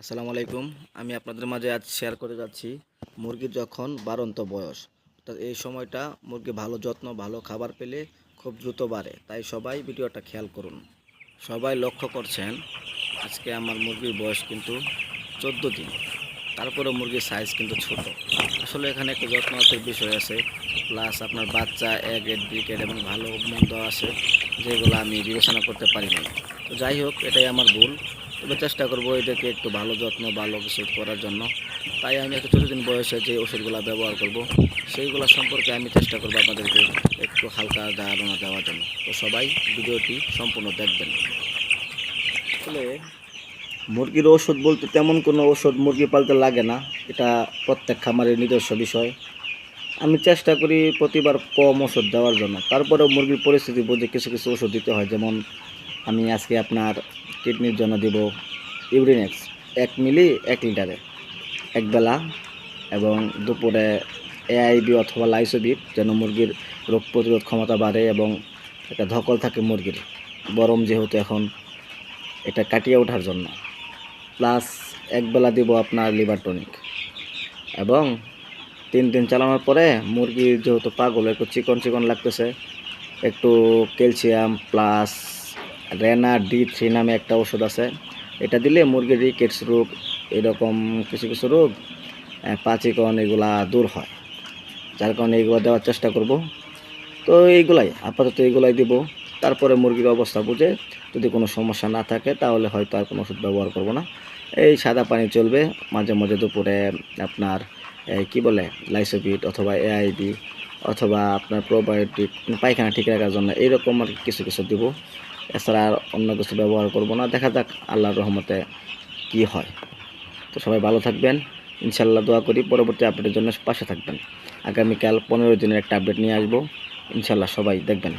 আসসালামু আলাইকুম। আমি আপনাদের মাঝে আজ শেয়ার করে যাচ্ছি মুরগির যখন বাড়ন্ত বয়স, অর্থাৎ এই সময়টা মুরগি ভালো যত্ন ভালো খাবার পেলে খুব দ্রুত বাড়ে। তাই সবাই ভিডিওটা খেয়াল করুন। সবাই লক্ষ্য করছেন আজকে আমার মুরগির বয়স কিন্তু 14 দিন। তারপরে মুরগির সাইজ কিন্তু ছোট। আসলে এখানে একটু যত্নতের বিষয় আছে, প্লাস আপনার বাচ্চা এগ ব্রিকেট এবং ভালো মন্দ আছে যেগুলো আমি বিবেচনা করতে পারি নাই। তো যাই হোক, এটাই আমার ভুল। তবে চেষ্টা করবো এদেরকে একটু ভালো যত্ন ভালো কিছু করার জন্য। তাই আমি একটা 14 দিন বয়সে যে ওষুধগুলো ব্যবহার করব সেইগুলো সম্পর্কে আমি চেষ্টা করবো আপনাদেরকে একটু হালকা ধারণা দেওয়ার জন্য। তো সবাই ভিডিওটি সম্পূর্ণ দেখবেন। আসলে মুরগির ওষুধ বলতে তেমন কোনো ওষুধ মুরগি পালতে লাগে না, এটা প্রত্যেক খামারের নিজস্ব বিষয়। আমি চেষ্টা করি প্রতিবার কম ওষুধ দেওয়ার জন্য, তারপরেও মুরগির পরিস্থিতি বুঝে কিছু কিছু ওষুধ দিতে হয়। যেমন আমি আজকে আপনার কিডনির জন্য দিব ইউরিনেক্স 1 মিলি 1 লিটারে একবেলা, এবং দুপুরে এআইবি অথবা লাইসোবিট, যেন মুরগির রোগ প্রতিরোধ ক্ষমতা বাড়ে এবং একটা ধকল থাকে মুরগির, গরম যেহেতু এখন, এটা কাটিয়ে ওঠার জন্য। প্লাস একবেলা দিব আপনার লিভার টনিক। এবং 3 দিন চালানোর পরে মুরগি যেহেতু পাগল একটু চিকন চিকন লাগতেছে, একটু ক্যালসিয়াম প্লাস রেনা D3 নামে একটা ওষুধ আছে, এটা দিলে মুরগির রিকেটস রোগ এরকম কিছু কিছু রোগ, পাচিকন, এগুলা দূর হয়। যার কারণে এগুলো দেওয়ার চেষ্টা করব। তো এইগুলাই আপাতত এইগুলাই দিব। তারপরে মুরগির অবস্থা বুঝে যদি কোনো সমস্যা না থাকে তাহলে হয়তো আর কোনো ওষুধ ব্যবহার করব না। এই সাদা পানি চলবে, মাঝে মাঝে দুপুরে আপনার কি বলে লাইসোবিট অথবা এআইবি অথবা আপনার প্রোবায়োটিক পায়খানা ঠিক রাখার জন্য এইরকম আর কিছু কিছু দিব। এছাড়া আর অন্য কিছু ব্যবহার করব না। দেখা যাক আল্লাহর রহমতে কি হয়। তো সবাই ভালো থাকবেন, ইনশাল্লাহ দোয়া করি পরবর্তী আপডেটের জন্য পাশে থাকবেন। আগামীকাল 15 দিনের একটা আপডেট নিয়ে আসবো, ইনশাল্লাহ সবাই দেখবেন।